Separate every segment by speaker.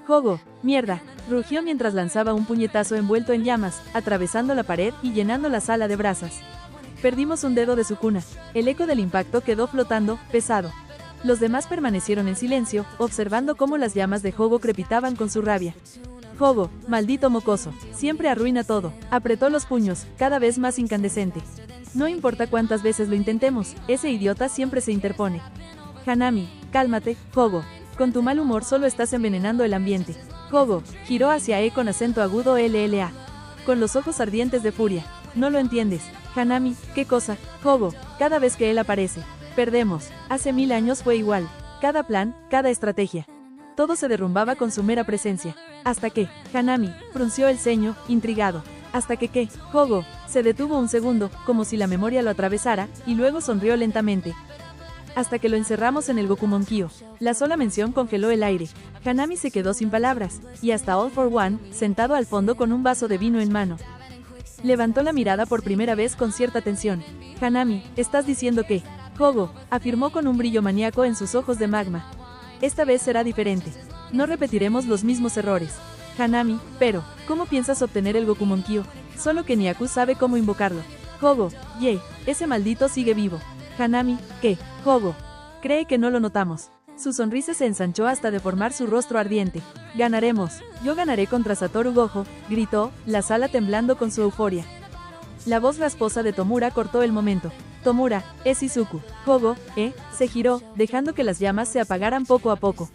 Speaker 1: Jogo, mierda, rugió mientras lanzaba un puñetazo envuelto en llamas, atravesando la pared y llenando la sala de brasas. Perdimos un dedo de su cuna. El eco del impacto quedó flotando, pesado. Los demás permanecieron en silencio, observando cómo las llamas de Jogo crepitaban con su rabia. Jogo, maldito mocoso, siempre arruina todo. Apretó los puños, cada vez más incandescente. No importa cuántas veces lo intentemos, ese idiota siempre se interpone. Hanami, cálmate, Jogo. Con tu mal humor solo estás envenenando el ambiente. Jogo, giró hacia con acento agudo LLA. Con los ojos ardientes de furia. No lo entiendes. Hanami, ¿qué cosa? Jogo, cada vez que él aparece, perdemos. Hace 1000 años fue igual. Cada plan, cada estrategia. Todo se derrumbaba con su mera presencia. Hasta que, Hanami, frunció el ceño, intrigado. Hasta que ¿qué? Jogo, se detuvo un segundo, como si la memoria lo atravesara, y luego sonrió lentamente. Hasta que lo encerramos en el Gokumonkyo. La sola mención congeló el aire. Hanami se quedó sin palabras, y hasta All for One, sentado al fondo con un vaso de vino en mano. Levantó la mirada por primera vez con cierta tensión. Hanami, ¿estás diciendo que? Jogo, afirmó con un brillo maníaco en sus ojos de magma. Esta vez será diferente. No repetiremos los mismos errores. Hanami, pero, ¿cómo piensas obtener el Gokumonkyo? Solo que Nyaku sabe cómo invocarlo. Jogo, ese maldito sigue vivo. Hanami, ¿qué? Jogo. Cree que no lo notamos. Su sonrisa se ensanchó hasta deformar su rostro ardiente. Ganaremos. Yo ganaré contra Satoru Gojo, gritó, la sala temblando con su euforia. La voz rasposa de Tomura cortó el momento. Tomura, es Izuku. Jogo, se giró, dejando que las llamas se apagaran poco a poco.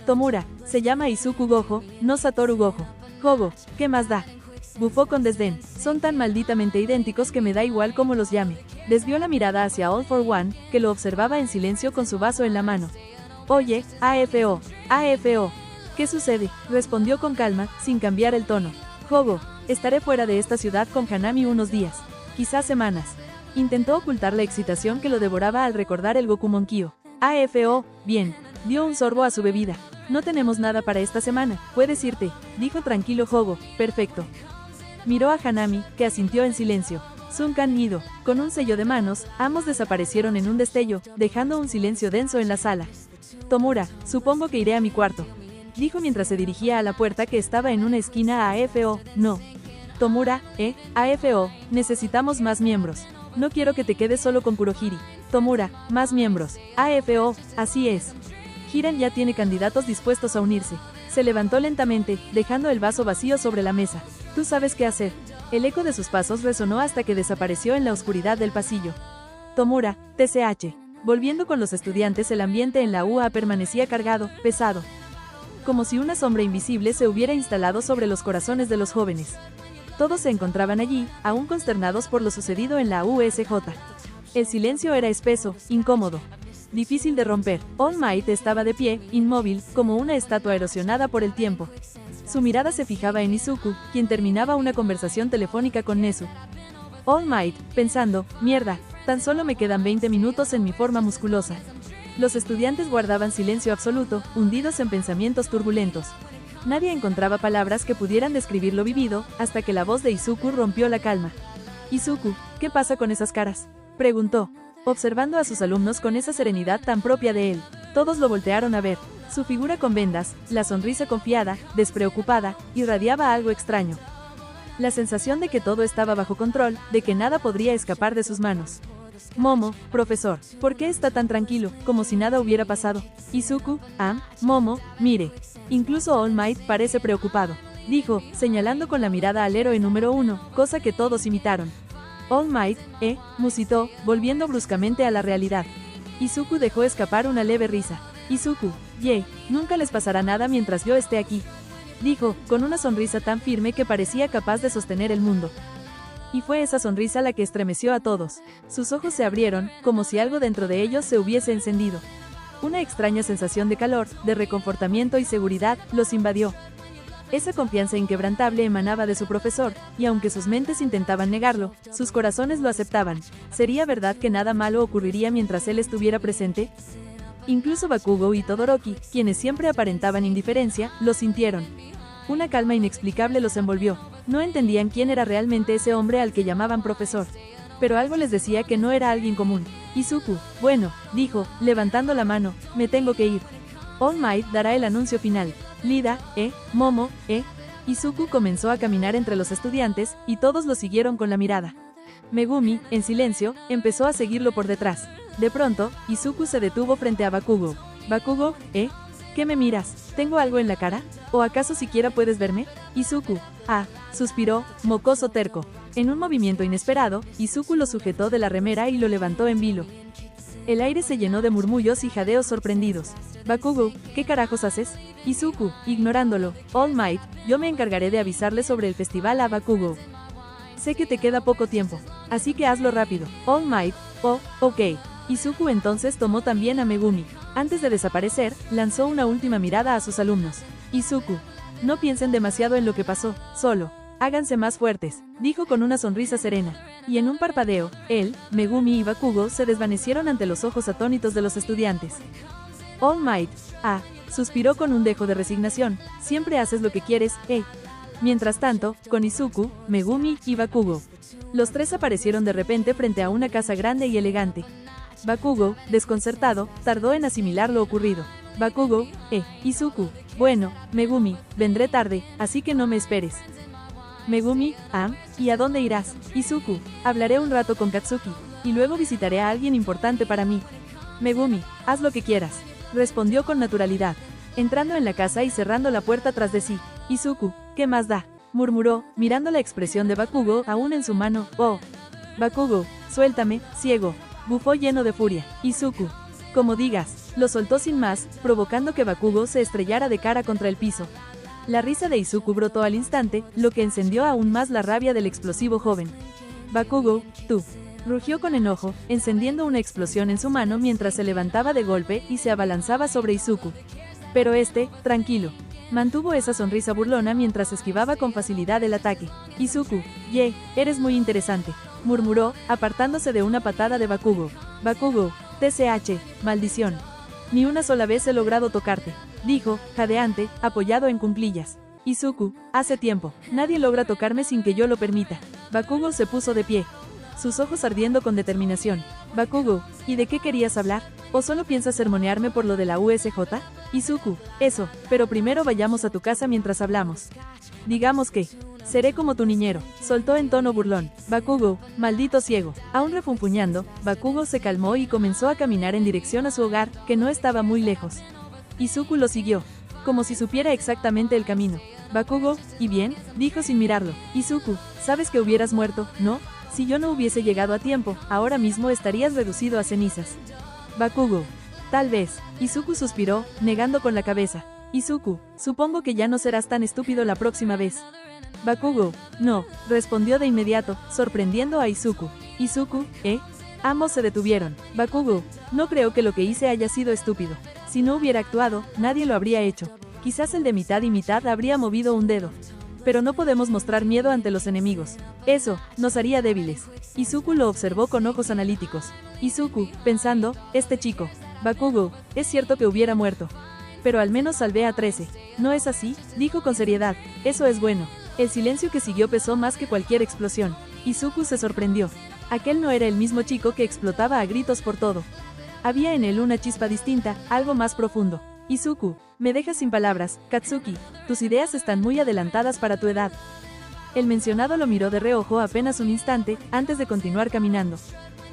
Speaker 1: Tomura, se llama Izuku Gojo, no Satoru Gojo. Jogo, ¿qué más da? Bufó con desdén. Son tan malditamente idénticos que me da igual cómo los llame. Desvió la mirada hacia All for One, que lo observaba en silencio con su vaso en la mano. Oye, AFO, AFO. ¿Qué sucede? Respondió con calma, sin cambiar el tono. Jogo, estaré fuera de esta ciudad con Hanami unos días, quizás semanas. Intentó ocultar la excitación que lo devoraba al recordar el Gokumonkyo. AFO, bien. Dio un sorbo a su bebida. No tenemos nada para esta semana, puedes irte, dijo tranquilo Jogo. Perfecto. Miró a Hanami, que asintió en silencio. Sunkan Nido, con un sello de manos, ambos desaparecieron en un destello, dejando un silencio denso en la sala. Tomura, supongo que iré a mi cuarto, dijo mientras se dirigía a la puerta que estaba en una esquina. AFO, no. Tomura, AFO, necesitamos más miembros. No quiero que te quedes solo con Kurohiri. Tomura, más miembros. AFO, así es. Jiren ya tiene candidatos dispuestos a unirse. Se levantó lentamente, dejando el vaso vacío sobre la mesa. Tú sabes qué hacer. El eco de sus pasos resonó hasta que desapareció en la oscuridad del pasillo. Tomura, TCH. Volviendo con los estudiantes, el ambiente en la UA permanecía cargado, pesado. Como si una sombra invisible se hubiera instalado sobre los corazones de los jóvenes. Todos se encontraban allí, aún consternados por lo sucedido en la USJ. El silencio era espeso, incómodo. Difícil de romper. All Might estaba de pie, inmóvil, como una estatua erosionada por el tiempo. Su mirada se fijaba en Izuku, quien terminaba una conversación telefónica con Nezu. All Might, pensando, mierda, tan solo me quedan 20 minutos en mi forma musculosa. Los estudiantes guardaban silencio absoluto, hundidos en pensamientos turbulentos. Nadie encontraba palabras que pudieran describir lo vivido, hasta que la voz de Izuku rompió la calma. Izuku, ¿qué pasa con esas caras? Preguntó, observando a sus alumnos con esa serenidad tan propia de él. Todos lo voltearon a ver. Su figura con vendas, la sonrisa confiada, despreocupada, irradiaba algo extraño. La sensación de que todo estaba bajo control, de que nada podría escapar de sus manos. Momo, profesor, ¿por qué está tan tranquilo, como si nada hubiera pasado? Izuku, Momo, mire. Incluso All Might parece preocupado, dijo, señalando con la mirada al héroe número 1, cosa que todos imitaron. All Might, musitó, volviendo bruscamente a la realidad. Izuku dejó escapar una leve risa. Izuku, nunca les pasará nada mientras yo esté aquí, dijo, con una sonrisa tan firme que parecía capaz de sostener el mundo. Y fue esa sonrisa la que estremeció a todos. Sus ojos se abrieron, como si algo dentro de ellos se hubiese encendido. Una extraña sensación de calor, de reconfortamiento y seguridad, los invadió. Esa confianza inquebrantable emanaba de su profesor, y aunque sus mentes intentaban negarlo, sus corazones lo aceptaban. ¿Sería verdad que nada malo ocurriría mientras él estuviera presente? Incluso Bakugo y Todoroki, quienes siempre aparentaban indiferencia, lo sintieron. Una calma inexplicable los envolvió. No entendían quién era realmente ese hombre al que llamaban profesor. Pero algo les decía que no era alguien común. Izuku, bueno, dijo, levantando la mano, me tengo que ir. All Might dará el anuncio final. Lida, Momo, Izuku comenzó a caminar entre los estudiantes, y todos lo siguieron con la mirada. Megumi, en silencio, empezó a seguirlo por detrás. De pronto, Izuku se detuvo frente a Bakugo. Bakugo, ¿qué me miras? ¿Tengo algo en la cara? ¿O acaso siquiera puedes verme? Izuku, suspiró, mocoso terco. En un movimiento inesperado, Izuku lo sujetó de la remera y lo levantó en vilo. El aire se llenó de murmullos y jadeos sorprendidos. Bakugo, ¿qué carajos haces? Izuku, ignorándolo. All Might, yo me encargaré de avisarle sobre el festival a Bakugo. Sé que te queda poco tiempo, así que hazlo rápido. All Might, ok. Izuku entonces tomó también a Megumi. Antes de desaparecer, lanzó una última mirada a sus alumnos. Izuku, no piensen demasiado en lo que pasó, solo háganse más fuertes, dijo con una sonrisa serena. Y en un parpadeo, él, Megumi y Bakugo se desvanecieron ante los ojos atónitos de los estudiantes. All Might, suspiró con un dejo de resignación, siempre haces lo que quieres, Mientras tanto, con Izuku, Megumi y Bakugo. Los tres aparecieron de repente frente a una casa grande y elegante. Bakugo, desconcertado, tardó en asimilar lo ocurrido. Bakugo, Izuku, bueno, Megumi, vendré tarde, así que no me esperes. Megumi, ¿y a dónde irás? Izuku, hablaré un rato con Katsuki, y luego visitaré a alguien importante para mí. Megumi, haz lo que quieras, respondió con naturalidad, entrando en la casa y cerrando la puerta tras de sí. Izuku, ¿qué más da?, murmuró, mirando la expresión de Bakugo aún en su mano. Bakugo, suéltame, ciego, bufó lleno de furia. Izuku, como digas, lo soltó sin más, provocando que Bakugo se estrellara de cara contra el piso. La risa de Izuku brotó al instante, lo que encendió aún más la rabia del explosivo joven. Bakugo, tú, rugió con enojo, encendiendo una explosión en su mano mientras se levantaba de golpe y se abalanzaba sobre Izuku. Pero tranquilo, mantuvo esa sonrisa burlona mientras esquivaba con facilidad el ataque. Izuku, eres muy interesante, murmuró, apartándose de una patada de Bakugo. Bakugo, TCH, maldición. Ni una sola vez he logrado tocarte, dijo, jadeante, apoyado en cuclillas. Izuku, hace tiempo, nadie logra tocarme sin que yo lo permita. Bakugo se puso de pie, sus ojos ardiendo con determinación. Bakugo, ¿y de qué querías hablar? ¿O solo piensas sermonearme por lo de la USJ? Izuku, eso, pero primero vayamos a tu casa mientras hablamos. Digamos que seré como tu niñero, soltó en tono burlón. Bakugo, maldito ciego. Aún refunfuñando, Bakugo se calmó y comenzó a caminar en dirección a su hogar, que no estaba muy lejos. Izuku lo siguió, como si supiera exactamente el camino. Bakugo, ¿y bien?, dijo sin mirarlo. Izuku, sabes que hubieras muerto, ¿no? Si yo no hubiese llegado a tiempo, ahora mismo estarías reducido a cenizas. Bakugo, tal vez. Izuku suspiró, negando con la cabeza. Izuku, supongo que ya no serás tan estúpido la próxima vez. Bakugo, no, respondió de inmediato, sorprendiendo a Izuku. Izuku, Ambos se detuvieron. Bakugo, no creo que lo que hice haya sido estúpido. Si no hubiera actuado, nadie lo habría hecho. Quizás el de mitad y mitad habría movido un dedo. Pero no podemos mostrar miedo ante los enemigos. Eso nos haría débiles. Izuku lo observó con ojos analíticos. Izuku, pensando, este chico. Bakugo, es cierto que hubiera muerto. Pero al menos salvé a 13. ¿No es así?, dijo con seriedad. Eso es bueno. El silencio que siguió pesó más que cualquier explosión. Izuku se sorprendió. Aquel no era el mismo chico que explotaba a gritos por todo. Había en él una chispa distinta, algo más profundo. Izuku, me dejas sin palabras. Katsuki, tus ideas están muy adelantadas para tu edad. El mencionado lo miró de reojo apenas un instante, antes de continuar caminando.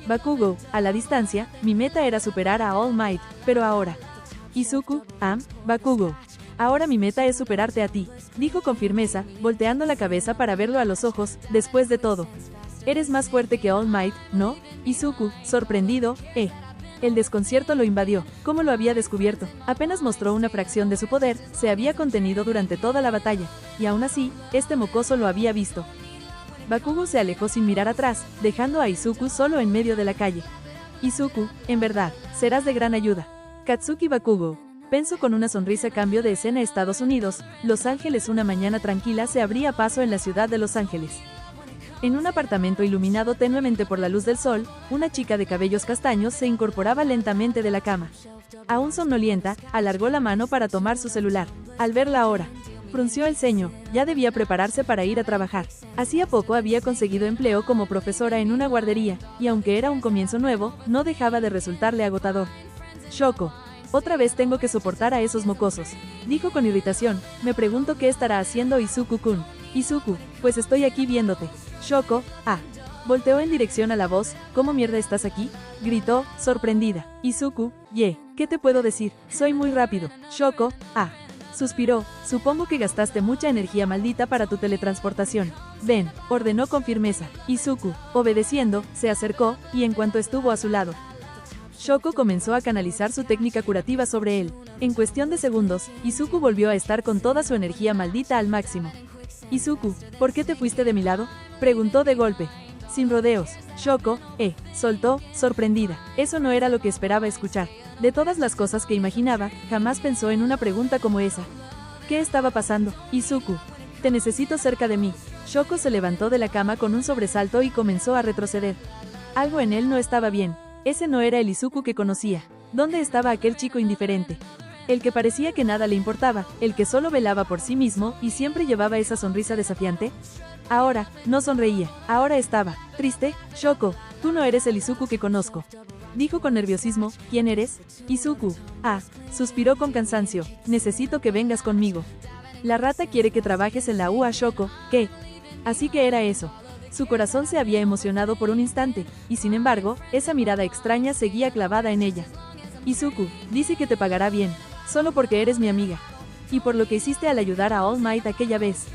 Speaker 1: Bakugo, a la distancia, mi meta era superar a All Might, pero ahora. Izuku, Bakugo. Ahora mi meta es superarte a ti, dijo con firmeza, volteando la cabeza para verlo a los ojos. Después de todo, eres más fuerte que All Might, ¿no? Izuku, sorprendido, El desconcierto lo invadió. ¿Cómo lo había descubierto? Apenas mostró una fracción de su poder, se había contenido durante toda la batalla, y aún así, este mocoso lo había visto. Bakugo se alejó sin mirar atrás, dejando a Izuku solo en medio de la calle. Izuku, en verdad, serás de gran ayuda. Katsuki Bakugo. Pensó con una sonrisa. Cambio de escena. Estados Unidos, Los Ángeles. Una mañana tranquila se abría paso en la ciudad de Los Ángeles. En un apartamento iluminado tenuemente por la luz del sol, una chica de cabellos castaños se incorporaba lentamente de la cama. Aún somnolienta, alargó la mano para tomar su celular. Al ver la hora, frunció el ceño, ya debía prepararse para ir a trabajar. Hacía poco había conseguido empleo como profesora en una guardería, y aunque era un comienzo nuevo, no dejaba de resultarle agotador. Shoko. Otra vez tengo que soportar a esos mocosos. Dijo con irritación. Me pregunto qué estará haciendo Izuku-kun. Izuku, pues estoy aquí viéndote. Shoko, volteó en dirección a la voz. ¿Cómo mierda estás aquí? Gritó, sorprendida. Izuku, ¿qué te puedo decir? Soy muy rápido. Shoko, suspiró. Supongo que gastaste mucha energía maldita para tu teletransportación. Ven, ordenó con firmeza. Izuku, obedeciendo, se acercó, y en cuanto estuvo a su lado, Shoko comenzó a canalizar su técnica curativa sobre él. En cuestión de segundos, Izuku volvió a estar con toda su energía maldita al máximo. Izuku, ¿por qué te fuiste de mi lado? Preguntó de golpe. Sin rodeos. Shoko, soltó, sorprendida. Eso no era lo que esperaba escuchar. De todas las cosas que imaginaba, jamás pensó en una pregunta como esa. ¿Qué estaba pasando? Izuku, te necesito cerca de mí. Shoko se levantó de la cama con un sobresalto y comenzó a retroceder. Algo en él no estaba bien. Ese no era el Izuku que conocía. ¿Dónde estaba aquel chico indiferente? El que parecía que nada le importaba, el que solo velaba por sí mismo y siempre llevaba esa sonrisa desafiante. Ahora, no sonreía, ahora estaba triste. Shoko, tú no eres el Izuku que conozco. Dijo con nerviosismo. ¿Quién eres? Izuku. Suspiró con cansancio. Necesito que vengas conmigo. La rata quiere que trabajes en la UA Shoko. ¿Qué? Así que era eso. Su corazón se había emocionado por un instante, y sin embargo, esa mirada extraña seguía clavada en ella. Izuku, dice que te pagará bien, solo porque eres mi amiga. Y por lo que hiciste al ayudar a All Might aquella vez.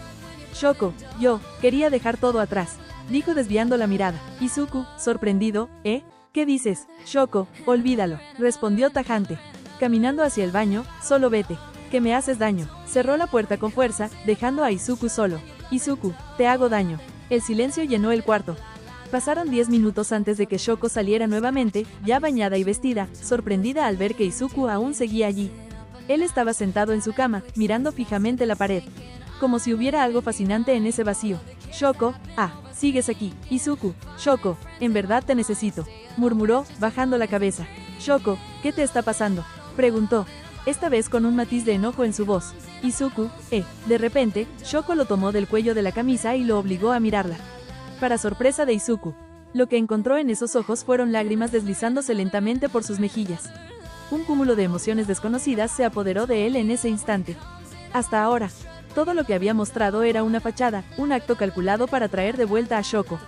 Speaker 1: Shoko, yo, quería dejar todo atrás, dijo desviando la mirada. Izuku, sorprendido, ¿Qué dices? Shoko, olvídalo, respondió tajante. Caminando hacia el baño, solo vete, que me haces daño. Cerró la puerta con fuerza, dejando a Izuku solo. Izuku, te hago daño. El silencio llenó el cuarto. Pasaron 10 minutos antes de que Shoko saliera nuevamente, ya bañada y vestida, sorprendida al ver que Izuku aún seguía allí. Él estaba sentado en su cama, mirando fijamente la pared. Como si hubiera algo fascinante en ese vacío. Shoko, sigues aquí. Izuku, Shoko, en verdad te necesito, murmuró, bajando la cabeza. Shoko, ¿qué te está pasando? Preguntó, esta vez con un matiz de enojo en su voz. Izuku, De repente, Shoko lo tomó del cuello de la camisa y lo obligó a mirarla. Para sorpresa de Izuku, lo que encontró en esos ojos fueron lágrimas deslizándose lentamente por sus mejillas. Un cúmulo de emociones desconocidas se apoderó de él en ese instante. Hasta ahora, todo lo que había mostrado era una fachada, un acto calculado para traer de vuelta a Shoko.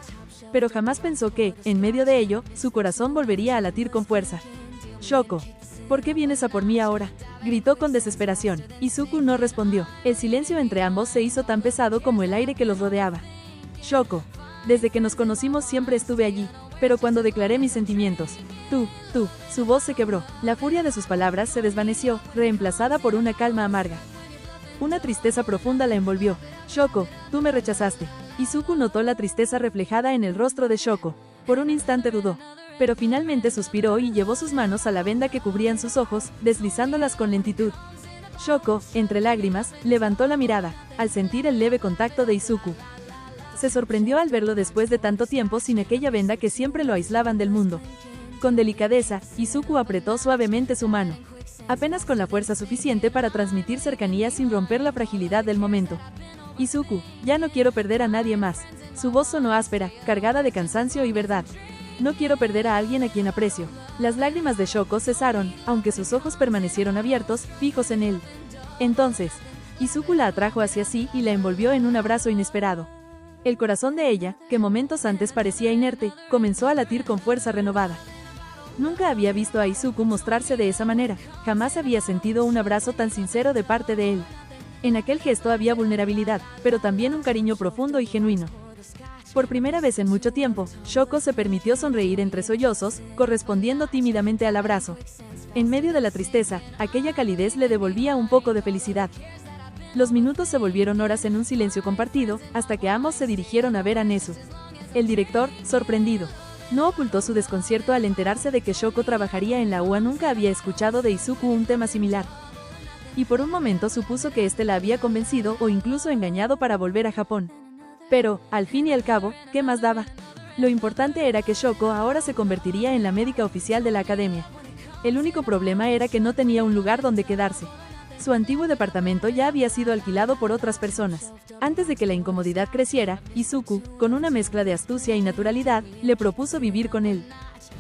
Speaker 1: Pero jamás pensó que, en medio de ello, su corazón volvería a latir con fuerza. Shoko, ¿por qué vienes a por mí ahora? Gritó con desesperación. Izuku no respondió. El silencio entre ambos se hizo tan pesado como el aire que los rodeaba. Shoko, desde que nos conocimos siempre estuve allí, pero cuando declaré mis sentimientos, su voz se quebró. La furia de sus palabras se desvaneció, reemplazada por una calma amarga. Una tristeza profunda la envolvió. Shoko, tú me rechazaste. Izuku notó la tristeza reflejada en el rostro de Shoko. Por un instante dudó, pero finalmente suspiró y llevó sus manos a la venda que cubrían sus ojos, deslizándolas con lentitud. Shoko, entre lágrimas, levantó la mirada, al sentir el leve contacto de Izuku. Se sorprendió al verlo después de tanto tiempo sin aquella venda que siempre lo aislaban del mundo. Con delicadeza, Izuku apretó suavemente su mano. Apenas con la fuerza suficiente para transmitir cercanía sin romper la fragilidad del momento. Izuku, ya no quiero perder a nadie más. Su voz sonó áspera, cargada de cansancio y verdad. No quiero perder a alguien a quien aprecio. Las lágrimas de Shoko cesaron, aunque sus ojos permanecieron abiertos, fijos en él. Entonces, Izuku la atrajo hacia sí y la envolvió en un abrazo inesperado. El corazón de ella, que momentos antes parecía inerte, comenzó a latir con fuerza renovada. Nunca había visto a Izuku mostrarse de esa manera, jamás había sentido un abrazo tan sincero de parte de él. En aquel gesto había vulnerabilidad, pero también un cariño profundo y genuino. Por primera vez en mucho tiempo, Shoko se permitió sonreír entre sollozos, correspondiendo tímidamente al abrazo. En medio de la tristeza, aquella calidez le devolvía un poco de felicidad. Los minutos se volvieron horas en un silencio compartido, hasta que ambos se dirigieron a ver a Nezu. El director, sorprendido, no ocultó su desconcierto al enterarse de que Shoko trabajaría en la UA. Nunca había escuchado de Izuku un tema similar. Y por un momento supuso que éste la había convencido o incluso engañado para volver a Japón. Pero, al fin y al cabo, ¿qué más daba? Lo importante era que Shoko ahora se convertiría en la médica oficial de la academia. El único problema era que no tenía un lugar donde quedarse. Su antiguo departamento ya había sido alquilado por otras personas. Antes de que la incomodidad creciera, Izuku, con una mezcla de astucia y naturalidad, le propuso vivir con él.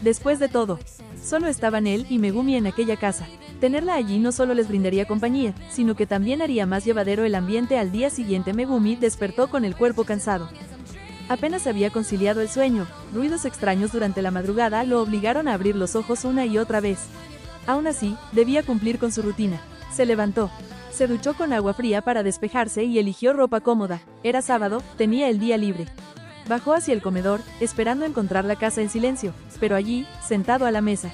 Speaker 1: Después de todo, solo estaban él y Megumi en aquella casa. Tenerla allí no solo les brindaría compañía, sino que también haría más llevadero el ambiente. Al día siguiente Megumi despertó con el cuerpo cansado. Apenas había conciliado el sueño, ruidos extraños durante la madrugada lo obligaron a abrir los ojos una y otra vez. Aún así, debía cumplir con su rutina. Se levantó. Se duchó con agua fría para despejarse y eligió ropa cómoda. Era sábado, tenía el día libre. Bajó hacia el comedor, esperando encontrar la casa en silencio, pero allí, sentado a la mesa,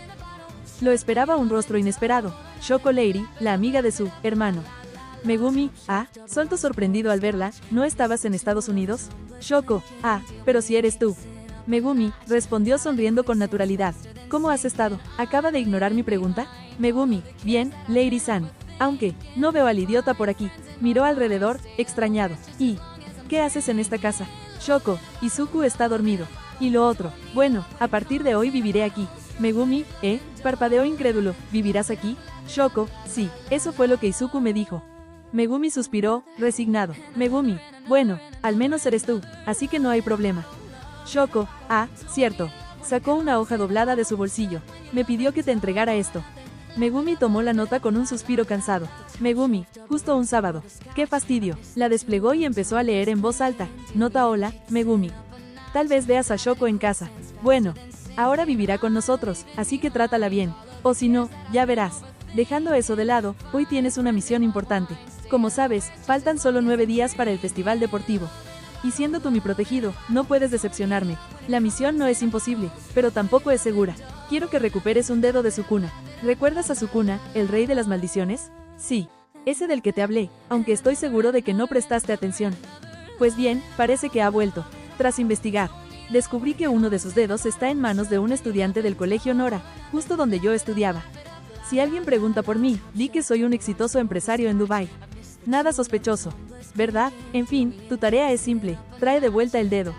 Speaker 1: lo esperaba un rostro inesperado. Shoko Leiri, la amiga de su hermano. Megumi, soltó sorprendido al verla. ¿No estabas en Estados Unidos? Shoko, pero si eres tú. Megumi, respondió sonriendo con naturalidad. ¿Cómo has estado? ¿Acaba de ignorar mi pregunta? Megumi, bien, Leiri-san. Aunque, no veo al idiota por aquí. Miró alrededor, extrañado. ¿Y qué haces en esta casa? Shoko, Izuku está dormido. Y lo otro, bueno, a partir de hoy viviré aquí. Megumi, parpadeó incrédulo. ¿Vivirás aquí? Shoko, sí, eso fue lo que Izuku me dijo. Megumi suspiró, resignado. Megumi, bueno, al menos eres tú, así que no hay problema. Shoko, cierto. Sacó una hoja doblada de su bolsillo. Me pidió que te entregara esto. Megumi tomó la nota con un suspiro cansado. Megumi, justo un sábado. ¡Qué fastidio! La desplegó y empezó a leer en voz alta. Nota: hola, Megumi. Tal vez veas a Shoko en casa. Bueno, ahora vivirá con nosotros, así que trátala bien. O si no, ya verás. Dejando eso de lado, hoy tienes una misión importante. Como sabes, faltan solo 9 días para el festival deportivo. Y siendo tú mi protegido, no puedes decepcionarme. La misión no es imposible, pero tampoco es segura. Quiero que recuperes un dedo de Sukuna. ¿Recuerdas a Sukuna, el rey de las maldiciones? Sí, ese del que te hablé, aunque estoy seguro de que no prestaste atención. Pues bien, parece que ha vuelto. Tras investigar, descubrí que uno de sus dedos está en manos de un estudiante del colegio Nora, justo donde yo estudiaba. Si alguien pregunta por mí, di que soy un exitoso empresario en Dubái. Nada sospechoso, ¿verdad? En fin, tu tarea es simple, trae de vuelta el dedo.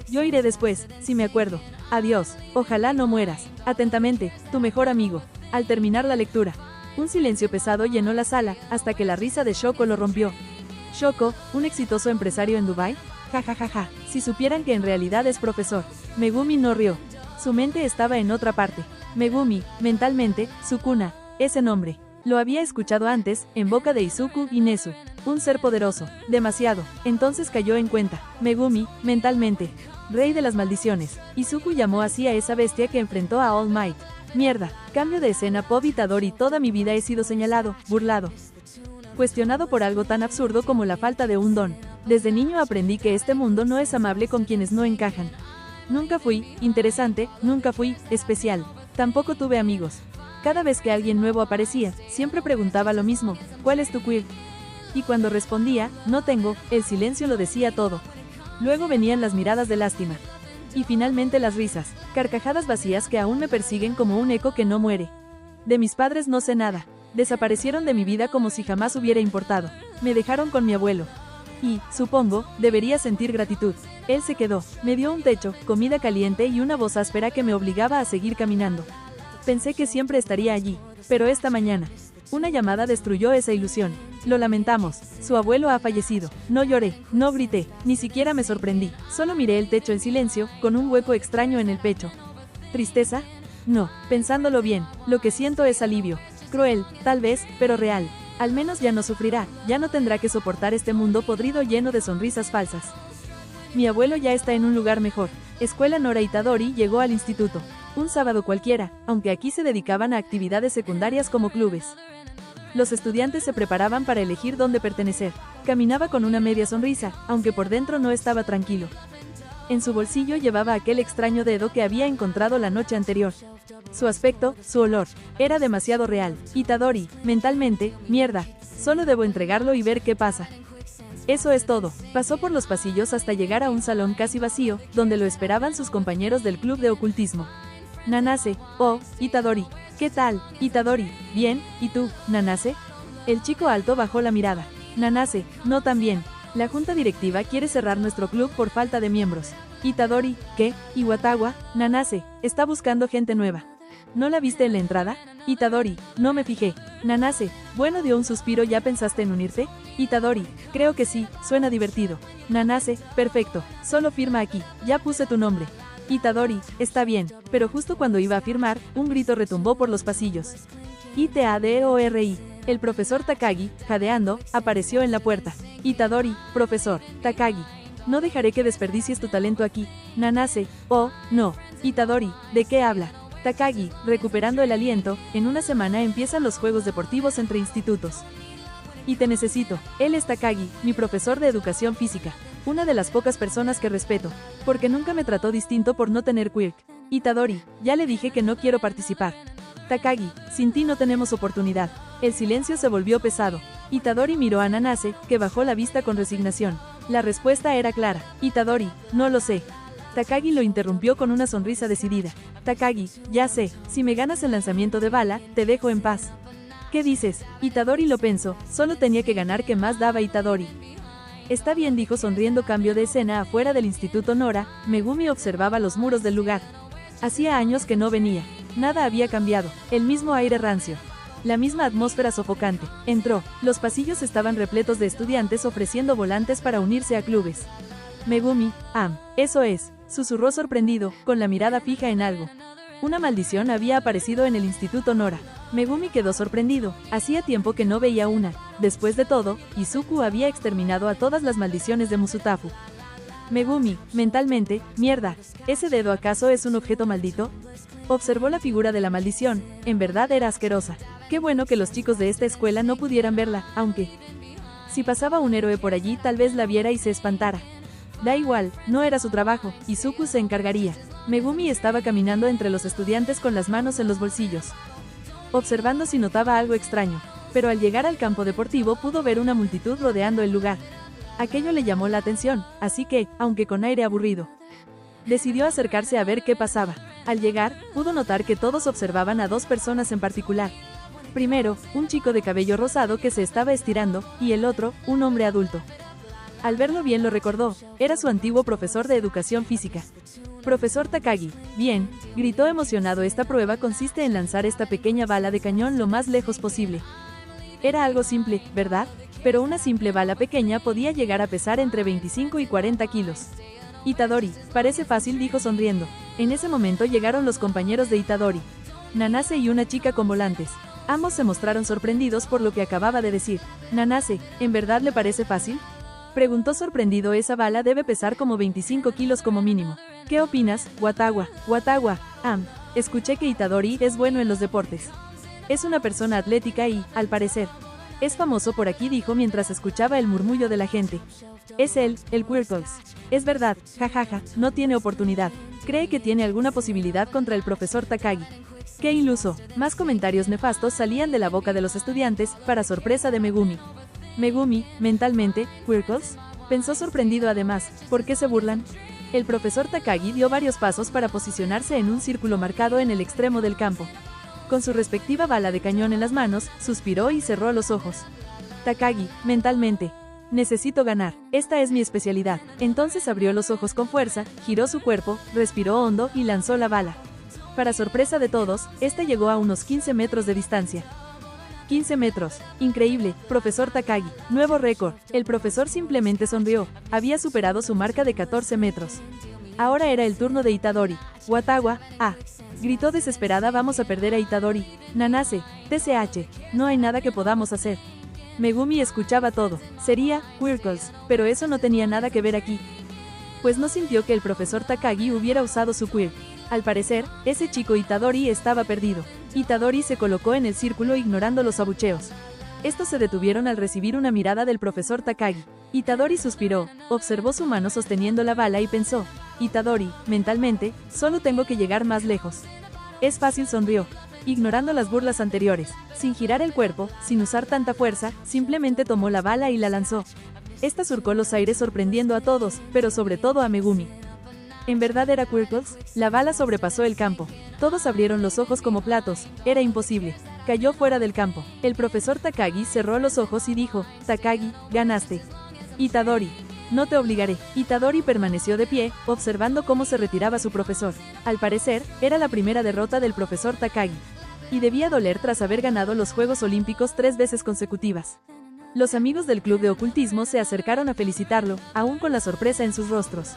Speaker 1: Yo iré después, si me acuerdo. Adiós, ojalá no mueras. Atentamente, tu mejor amigo. Al terminar la lectura, un silencio pesado llenó la sala, hasta que la risa de Shoko lo rompió. Shoko, ¿un exitoso empresario en Dubái? Ja, si supieran que en realidad es profesor. Megumi no rió. Su mente estaba en otra parte. Megumi, mentalmente, Sukuna, ese nombre. Lo había escuchado antes, en boca de Izuku y Nezu. Un ser poderoso. Demasiado. Entonces cayó en cuenta. Megumi, mentalmente. Rey de las maldiciones. Izuku llamó así a esa bestia que enfrentó a All Might. Mierda. Cambio de escena. Pop Itadori. Toda mi vida he sido señalado, burlado, cuestionado por algo tan absurdo como la falta de un don. Desde niño aprendí que este mundo no es amable con quienes no encajan. Nunca fui interesante, nunca fui especial. Tampoco tuve amigos. Cada vez que alguien nuevo aparecía, siempre preguntaba lo mismo: ¿cuál es tu quirk? Y cuando respondía, no tengo, el silencio lo decía todo. Luego venían las miradas de lástima. Y finalmente las risas, carcajadas vacías que aún me persiguen como un eco que no muere. De mis padres no sé nada. Desaparecieron de mi vida como si jamás hubiera importado. Me dejaron con mi abuelo. Y, supongo, debería sentir gratitud. Él se quedó, me dio un techo, comida caliente y una voz áspera que me obligaba a seguir caminando. Pensé que siempre estaría allí, pero esta mañana, una llamada destruyó esa ilusión. Lo lamentamos, su abuelo ha fallecido. No lloré, no grité, ni siquiera me sorprendí. Solo miré el techo en silencio, con un hueco extraño en el pecho. ¿Tristeza? No, pensándolo bien, lo que siento es alivio. Cruel, tal vez, pero real. Al menos ya no sufrirá, ya no tendrá que soportar este mundo podrido lleno de sonrisas falsas. Mi abuelo ya está en un lugar mejor. Escuela Nora Itadori llegó al instituto. Un sábado cualquiera, aunque aquí se dedicaban a actividades secundarias como clubes. Los estudiantes se preparaban para elegir dónde pertenecer. Caminaba con una media sonrisa, aunque por dentro no estaba tranquilo. En su bolsillo llevaba aquel extraño dedo que había encontrado la noche anterior. Su aspecto, su olor, era demasiado real. Itadori, mentalmente, mierda, solo debo entregarlo y ver qué pasa. Eso es todo. Pasó por los pasillos hasta llegar a un salón casi vacío, donde lo esperaban sus compañeros del club de ocultismo. Nanase, oh, Itadori. ¿Qué tal, Itadori? Bien, ¿y tú, Nanase? El chico alto bajó la mirada. Nanase, no tan bien. La junta directiva quiere cerrar nuestro club por falta de miembros. Itadori, ¿qué? Iwatawa, Nanase, está buscando gente nueva. ¿No la viste en la entrada? Itadori, no me fijé. Nanase, bueno, dio un suspiro. ¿Ya pensaste en unirte? Itadori, creo que sí, suena divertido. Nanase, perfecto, solo firma aquí, ya puse tu nombre. Itadori, está bien, pero justo cuando iba a firmar, un grito retumbó por los pasillos. Itadori. El profesor Takagi, jadeando, apareció en la puerta. Itadori, profesor, Takagi. No dejaré que desperdicies tu talento aquí. Nanase, oh, no. Itadori, ¿de qué habla? Takagi, recuperando el aliento, en una semana empiezan los juegos deportivos entre institutos. Y te necesito. Él es Takagi, mi profesor de educación física. Una de las pocas personas que respeto, porque nunca me trató distinto por no tener quirk. Itadori, ya le dije que no quiero participar. Takagi, sin ti no tenemos oportunidad. El silencio se volvió pesado. Itadori miró a Nanase, que bajó la vista con resignación. La respuesta era clara. Itadori, no lo sé. Takagi lo interrumpió con una sonrisa decidida. Takagi, ya sé, si me ganas el lanzamiento de bala, te dejo en paz. ¿Qué dices? Itadori lo pensó, solo tenía que ganar. ¿Qué más daba Itadori? Está bien, dijo sonriendo. Cambio de escena afuera del Instituto Nora. Megumi observaba los muros del lugar. Hacía años que no venía. Nada había cambiado, el mismo aire rancio. La misma atmósfera sofocante. Entró, los pasillos estaban repletos de estudiantes ofreciendo volantes para unirse a clubes. Megumi, eso es, susurró sorprendido, con la mirada fija en algo. Una maldición había aparecido en el Instituto Nora. Megumi quedó sorprendido, hacía tiempo que no veía una. Después de todo, Izuku había exterminado a todas las maldiciones de Musutafu. Megumi, mentalmente, mierda, ¿ese dedo acaso es un objeto maldito? Observó la figura de la maldición, en verdad era asquerosa. Qué bueno que los chicos de esta escuela no pudieran verla, aunque... si pasaba un héroe por allí tal vez la viera y se espantara. Da igual, no era su trabajo, Izuku se encargaría. Megumi estaba caminando entre los estudiantes con las manos en los bolsillos, observando si notaba algo extraño, pero al llegar al campo deportivo pudo ver una multitud rodeando el lugar. Aquello le llamó la atención, así que, aunque con aire aburrido, decidió acercarse a ver qué pasaba. Al llegar, pudo notar que todos observaban a dos personas en particular. Primero, un chico de cabello rosado que se estaba estirando, y el otro, un hombre adulto. Al verlo bien lo recordó, era su antiguo profesor de educación física. Profesor Takagi, bien, gritó emocionado. Esta prueba consiste en lanzar esta pequeña bala de cañón lo más lejos posible. Era algo simple, ¿verdad? Pero una simple bala pequeña podía llegar a pesar entre 25 y 40 kilos. Itadori, parece fácil, dijo sonriendo. En ese momento llegaron los compañeros de Itadori, Nanase y una chica con volantes. Ambos se mostraron sorprendidos por lo que acababa de decir. Nanase, ¿en verdad le parece fácil?, preguntó sorprendido. Esa bala debe pesar como 25 kilos como mínimo. ¿Qué opinas, Watawa? Escuché que Itadori es bueno en los deportes. Es una persona atlética y, al parecer, es famoso por aquí, dijo mientras escuchaba el murmullo de la gente. Es él, el Quirkles. Es verdad, jajaja, no tiene oportunidad. Cree que tiene alguna posibilidad contra el profesor Takagi. ¡Qué iluso! Más comentarios nefastos salían de la boca de los estudiantes, para sorpresa de Megumi. Megumi, mentalmente, ¿Quirkles?, pensó sorprendido. Además, ¿por qué se burlan? El profesor Takagi dio varios pasos para posicionarse en un círculo marcado en el extremo del campo. Con su respectiva bala de cañón en las manos, suspiró y cerró los ojos. Takagi, mentalmente. Necesito ganar, esta es mi especialidad. Entonces abrió los ojos con fuerza, giró su cuerpo, respiró hondo y lanzó la bala. Para sorpresa de todos, esta llegó a unos 15 metros de distancia. 15 metros. Increíble, profesor Takagi. Nuevo récord. El profesor simplemente sonrió. Había superado su marca de 14 metros. Ahora era el turno de Itadori. Watawa, gritó desesperada. Vamos a perder a Itadori. Nanase, TCH, no hay nada que podamos hacer. Megumi escuchaba todo. Sería Quirkles, pero eso no tenía nada que ver aquí, pues no sintió que el profesor Takagi hubiera usado su quirk. Al parecer, ese chico Itadori estaba perdido. Itadori se colocó en el círculo ignorando los abucheos. Estos se detuvieron al recibir una mirada del profesor Takagi. Itadori suspiró, observó su mano sosteniendo la bala y pensó. Itadori, mentalmente, solo tengo que llegar más lejos. Es fácil, sonrió, ignorando las burlas anteriores. Sin girar el cuerpo, sin usar tanta fuerza, simplemente tomó la bala y la lanzó. Esta surcó los aires sorprendiendo a todos, pero sobre todo a Megumi. ¿En verdad era Quirkles? La bala sobrepasó el campo. Todos abrieron los ojos como platos. Era imposible. Cayó fuera del campo. El profesor Takagi cerró los ojos y dijo, Takagi, ganaste. Itadori, no te obligaré. Itadori permaneció de pie, observando cómo se retiraba su profesor. Al parecer, era la primera derrota del profesor Takagi. y debía doler tras haber ganado los Juegos Olímpicos 3 veces consecutivas. Los amigos del club de ocultismo se acercaron a felicitarlo, aún con la sorpresa en sus rostros.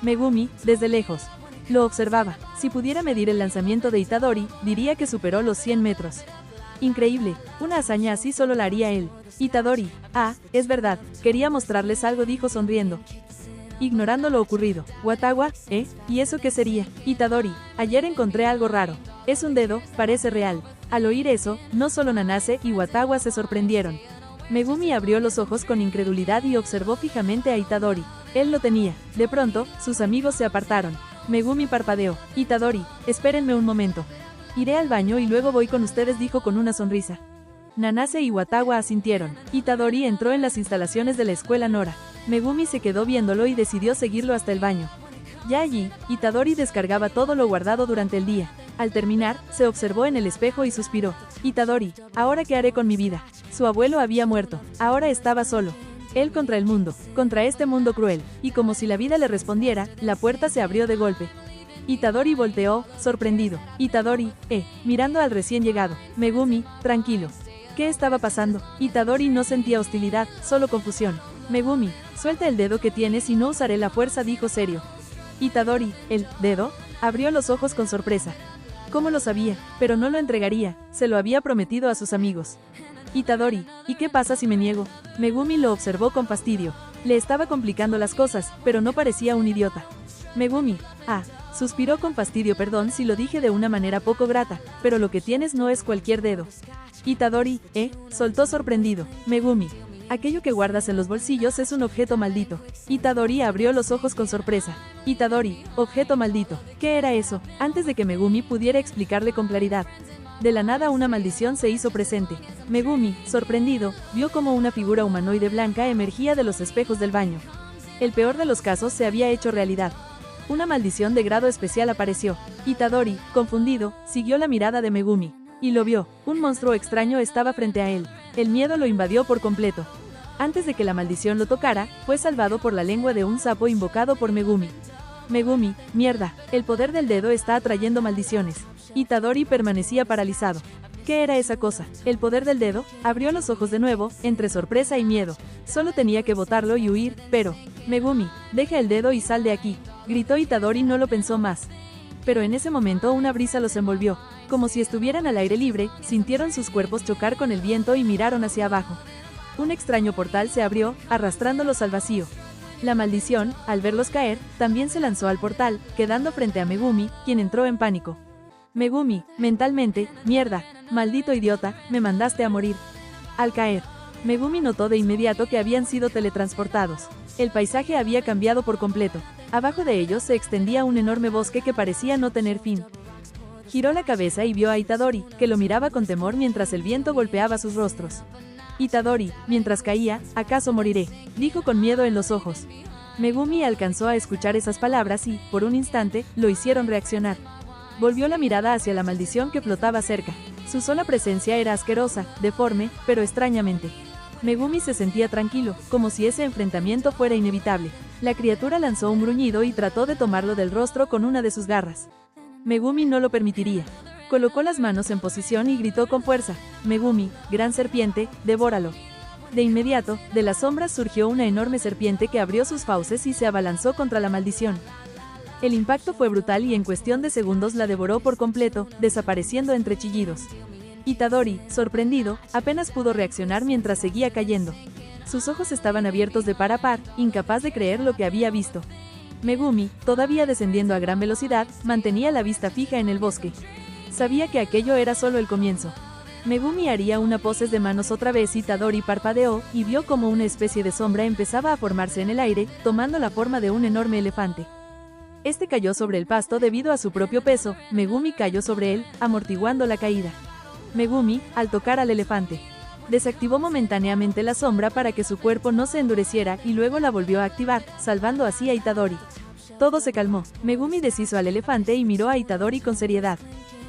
Speaker 1: Megumi, desde lejos, lo observaba. Si pudiera medir el lanzamiento de Itadori, diría que superó los 100 metros. Increíble, una hazaña así solo la haría él. Itadori, es verdad, quería mostrarles algo, dijo sonriendo. Ignorando lo ocurrido. Watawa, ¿y eso qué sería? Itadori, ayer encontré algo raro. Es un dedo, parece real. Al oír eso, no solo Nanase y Watawa se sorprendieron. Megumi abrió los ojos con incredulidad y observó fijamente a Itadori. Él lo tenía. De pronto, sus amigos se apartaron. Megumi parpadeó. Itadori, espérenme un momento. Iré al baño y luego voy con ustedes, dijo con una sonrisa. Nanase y Watawa asintieron. Itadori entró en las instalaciones de la escuela Nora. Megumi se quedó viéndolo y decidió seguirlo hasta el baño. Ya allí, Itadori descargaba todo lo guardado durante el día. Al terminar, se observó en el espejo y suspiró. Itadori, ¿ahora qué haré con mi vida? Su abuelo había muerto. Ahora estaba solo. Él contra el mundo, contra este mundo cruel. Y como si la vida le respondiera, la puerta se abrió de golpe. Itadori volteó, sorprendido. Itadori, mirando al recién llegado. Megumi, tranquilo. ¿Qué estaba pasando? Itadori no sentía hostilidad, solo confusión. Megumi, suelta el dedo que tienes y no usaré la fuerza, dijo serio. Itadori, ¿el dedo? Abrió los ojos con sorpresa. ¿Cómo lo sabía? Pero no lo entregaría, se lo había prometido a sus amigos. Itadori, ¿y qué pasa si me niego? Megumi lo observó con fastidio. Le estaba complicando las cosas, pero no parecía un idiota. Megumi, suspiró con fastidio. Perdón si lo dije de una manera poco grata, pero lo que tienes no es cualquier dedo. Itadori, soltó sorprendido. Megumi, aquello que guardas en los bolsillos es un objeto maldito. Itadori abrió los ojos con sorpresa. Itadori, objeto maldito. ¿Qué era eso? Antes de que Megumi pudiera explicarle con claridad. De la nada una maldición se hizo presente. Megumi, sorprendido, vio como una figura humanoide blanca emergía de los espejos del baño. El peor de los casos se había hecho realidad. Una maldición de grado especial apareció. Itadori, confundido, siguió la mirada de Megumi. Y lo vio. Un monstruo extraño estaba frente a él. El miedo lo invadió por completo. Antes de que la maldición lo tocara, fue salvado por la lengua de un sapo invocado por Megumi. Megumi, mierda, el poder del dedo está atrayendo maldiciones. Itadori permanecía paralizado. ¿Qué era esa cosa? ¿El poder del dedo? Abrió los ojos de nuevo, entre sorpresa y miedo. Solo tenía que botarlo y huir, pero... Megumi, deja el dedo y sal de aquí, gritó Itadori. No lo pensó más. Pero en ese momento una brisa los envolvió. Como si estuvieran al aire libre, sintieron sus cuerpos chocar con el viento y miraron hacia abajo. Un extraño portal se abrió, arrastrándolos al vacío. La maldición, al verlos caer, también se lanzó al portal, quedando frente a Megumi, quien entró en pánico. Megumi, mentalmente, mierda, maldito idiota, me mandaste a morir. Al caer, Megumi notó de inmediato que habían sido teletransportados. El paisaje había cambiado por completo. Abajo de ellos se extendía un enorme bosque que parecía no tener fin. Giró la cabeza y vio a Itadori, que lo miraba con temor mientras el viento golpeaba sus rostros. Itadori, mientras caía, ¿acaso moriré?, dijo con miedo en los ojos. Megumi alcanzó a escuchar esas palabras y, por un instante, lo hicieron reaccionar. Volvió la mirada hacia la maldición que flotaba cerca. Su sola presencia era asquerosa, deforme, pero extrañamente. Megumi se sentía tranquilo, como si ese enfrentamiento fuera inevitable. La criatura lanzó un gruñido y trató de tomarlo del rostro con una de sus garras. Megumi no lo permitiría. Colocó las manos en posición y gritó con fuerza: Megumi, gran serpiente, devóralo. De inmediato, de las sombras surgió una enorme serpiente que abrió sus fauces y se abalanzó contra la maldición. El impacto fue brutal y en cuestión de segundos la devoró por completo, desapareciendo entre chillidos. Itadori, sorprendido, apenas pudo reaccionar mientras seguía cayendo. Sus ojos estaban abiertos de par a par, incapaz de creer lo que había visto. Megumi, todavía descendiendo a gran velocidad, mantenía la vista fija en el bosque. Sabía que aquello era solo el comienzo. Megumi haría una pose de manos otra vez. Itadori parpadeó, y vio como una especie de sombra empezaba a formarse en el aire, tomando la forma de un enorme elefante. Este cayó sobre el pasto debido a su propio peso. Megumi cayó sobre él, amortiguando la caída. Megumi, al tocar al elefante, desactivó momentáneamente la sombra para que su cuerpo no se endureciera y luego la volvió a activar, salvando así a Itadori. Todo se calmó. Megumi deshizo al elefante y miró a Itadori con seriedad.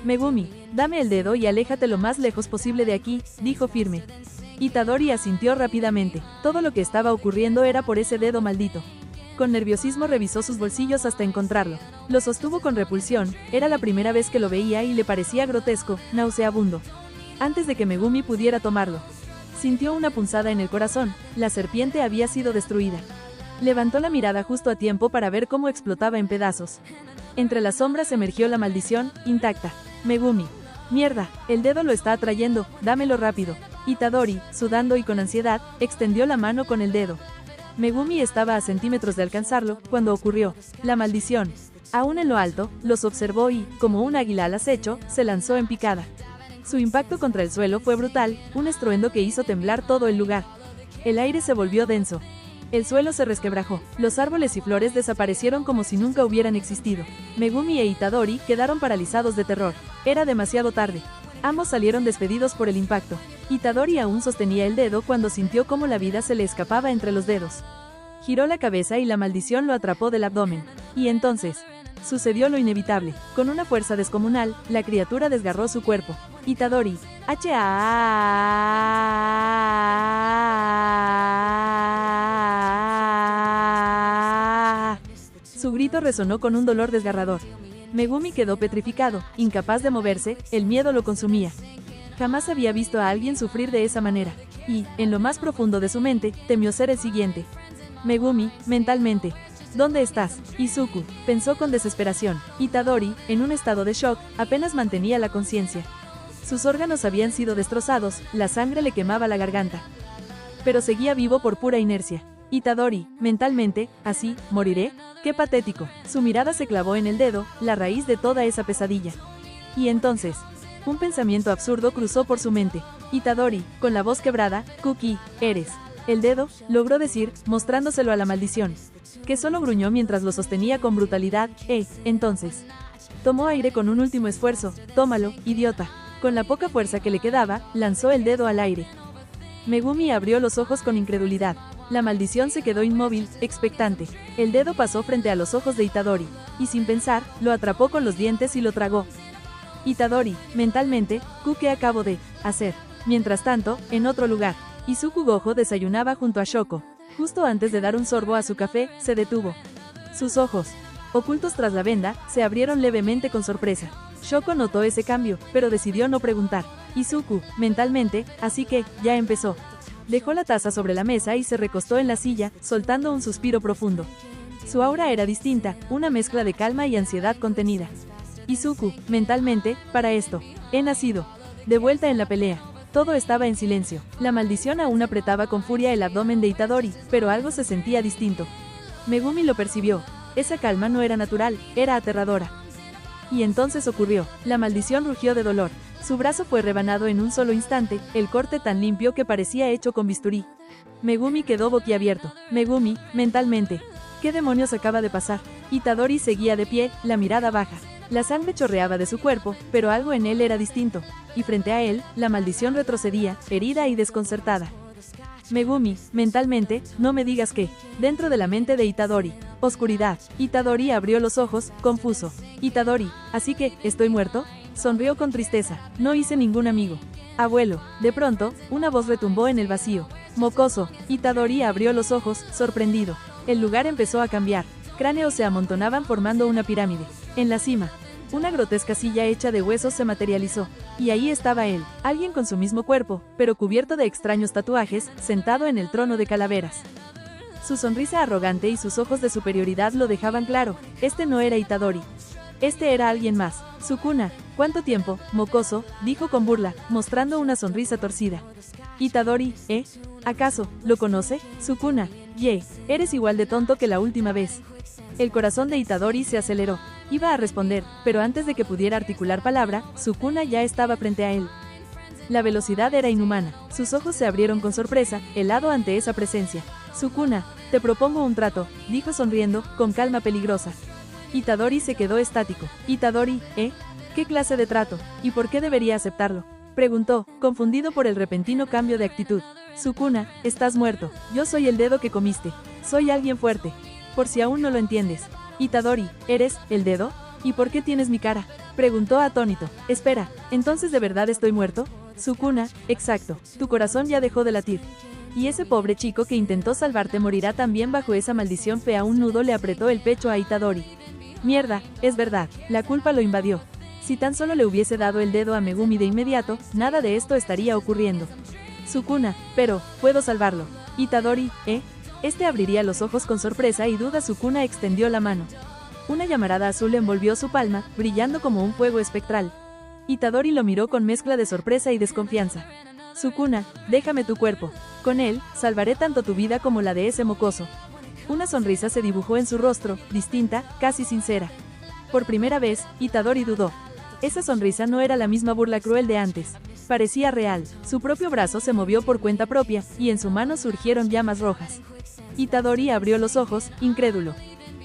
Speaker 1: Megumi, dame el dedo y aléjate lo más lejos posible de aquí, dijo firme. Itadori asintió rápidamente. Todo lo que estaba ocurriendo era por ese dedo maldito. Con nerviosismo revisó sus bolsillos hasta encontrarlo. Lo sostuvo con repulsión, era la primera vez que lo veía y le parecía grotesco, nauseabundo. Antes de que Megumi pudiera tomarlo, sintió una punzada en el corazón, la serpiente había sido destruida. Levantó la mirada justo a tiempo para ver cómo explotaba en pedazos. Entre las sombras emergió la maldición, intacta. Megumi. Mierda, el dedo lo está atrayendo, dámelo rápido. Itadori, sudando y con ansiedad, extendió la mano con el dedo. Megumi estaba a centímetros de alcanzarlo, cuando ocurrió la maldición. Aún en lo alto, los observó y, como un águila al acecho, se lanzó en picada. Su impacto contra el suelo fue brutal, un estruendo que hizo temblar todo el lugar. El aire se volvió denso. El suelo se resquebrajó, los árboles y flores desaparecieron como si nunca hubieran existido. Megumi e Itadori quedaron paralizados de terror. Era demasiado tarde. Ambos salieron despedidos por el impacto. Itadori aún sostenía el dedo cuando sintió cómo la vida se le escapaba entre los dedos. Giró la cabeza y la maldición lo atrapó del abdomen. Y entonces, sucedió lo inevitable. Con una fuerza descomunal, la criatura desgarró su cuerpo. Itadori, Su grito resonó con un dolor desgarrador. Megumi quedó petrificado, incapaz de moverse, el miedo lo consumía. Jamás había visto a alguien sufrir de esa manera, y, en lo más profundo de su mente, temió ser el siguiente. Megumi, mentalmente. ¿Dónde estás, Izuku?, pensó con desesperación. Itadori, en un estado de shock, apenas mantenía la conciencia. Sus órganos habían sido destrozados, la sangre le quemaba la garganta. Pero seguía vivo por pura inercia. Itadori, mentalmente, así, ¿moriré? ¡Qué patético! Su mirada se clavó en el dedo, la raíz de toda esa pesadilla. Y entonces, un pensamiento absurdo cruzó por su mente. Itadori, con la voz quebrada, Kuki, eres. El dedo, logró decir, mostrándoselo a la maldición, que solo gruñó mientras lo sostenía con brutalidad. Entonces. Tomó aire con un último esfuerzo. Tómalo, idiota. Con la poca fuerza que le quedaba, lanzó el dedo al aire. Megumi abrió los ojos con incredulidad. La maldición se quedó inmóvil, expectante. El dedo pasó frente a los ojos de Itadori, y sin pensar, lo atrapó con los dientes y lo tragó. Itadori, mentalmente, ¿qué acabo de hacer? Mientras tanto, en otro lugar, Izuku Gojo desayunaba junto a Shoko. Justo antes de dar un sorbo a su café, se detuvo. Sus ojos, ocultos tras la venda, se abrieron levemente con sorpresa. Shoko notó ese cambio, pero decidió no preguntar. Izuku, mentalmente, así que, ya empezó. Dejó la taza sobre la mesa y se recostó en la silla, soltando un suspiro profundo. Su aura era distinta, una mezcla de calma y ansiedad contenida. Izuku, mentalmente, para esto. He nacido. De vuelta en la pelea. Todo estaba en silencio. La maldición aún apretaba con furia el abdomen de Itadori, pero algo se sentía distinto. Megumi lo percibió. Esa calma no era natural, era aterradora. Y entonces ocurrió. La maldición rugió de dolor. Su brazo fue rebanado en un solo instante, el corte tan limpio que parecía hecho con bisturí. Megumi quedó boquiabierto. Megumi, mentalmente. ¿Qué demonios acaba de pasar? Itadori seguía de pie, la mirada baja. La sangre chorreaba de su cuerpo, pero algo en él era distinto. Y frente a él, la maldición retrocedía, herida y desconcertada. Megumi, mentalmente, no me digas qué. Dentro de la mente de Itadori. Oscuridad. Itadori abrió los ojos, confuso. Itadori, ¿así que, estoy muerto? Sonrió con tristeza. No hice ningún amigo. Abuelo. De pronto, una voz retumbó en el vacío. Mocoso. Itadori abrió los ojos, sorprendido. El lugar empezó a cambiar. Cráneos se amontonaban formando una pirámide. En la cima, una grotesca silla hecha de huesos se materializó. Y ahí estaba él, alguien con su mismo cuerpo, pero cubierto de extraños tatuajes, sentado en el trono de calaveras. Su sonrisa arrogante y sus ojos de superioridad lo dejaban claro. Este no era Itadori. Este era alguien más. Sukuna. ¿Cuánto tiempo, mocoso?, dijo con burla, mostrando una sonrisa torcida. Itadori, ¿acaso, lo conoce? Sukuna. Eres igual de tonto que la última vez. El corazón de Itadori se aceleró. Iba a responder, pero antes de que pudiera articular palabra, Sukuna ya estaba frente a él. La velocidad era inhumana. Sus ojos se abrieron con sorpresa, helado ante esa presencia. Sukuna, te propongo un trato, dijo sonriendo, con calma peligrosa. Itadori se quedó estático. Itadori, ¿qué clase de trato? ¿Y por qué debería aceptarlo? Preguntó, confundido por el repentino cambio de actitud. Sukuna, estás muerto. Yo soy el dedo que comiste. Soy alguien fuerte. Por si aún no lo entiendes. Itadori, ¿eres el dedo? ¿Y por qué tienes mi cara? Preguntó atónito. Espera, ¿entonces de verdad estoy muerto? Sukuna, exacto. Tu corazón ya dejó de latir. Y ese pobre chico que intentó salvarte morirá también bajo esa maldición fea. Un nudo le apretó el pecho a Itadori. Mierda, es verdad, la culpa lo invadió. Si tan solo le hubiese dado el dedo a Megumi de inmediato, nada de esto estaría ocurriendo. Sukuna, pero, puedo salvarlo. Itadori, ¿eh? Este abriría los ojos con sorpresa y duda. Sukuna extendió la mano. Una llamarada azul envolvió su palma, brillando como un fuego espectral. Itadori lo miró con mezcla de sorpresa y desconfianza. Sukuna, déjame tu cuerpo. Con él, salvaré tanto tu vida como la de ese mocoso. Una sonrisa se dibujó en su rostro, distinta, casi sincera. Por primera vez, Itadori dudó. Esa sonrisa no era la misma burla cruel de antes. Parecía real. Su propio brazo se movió por cuenta propia, y en su mano surgieron llamas rojas. Itadori abrió los ojos, incrédulo.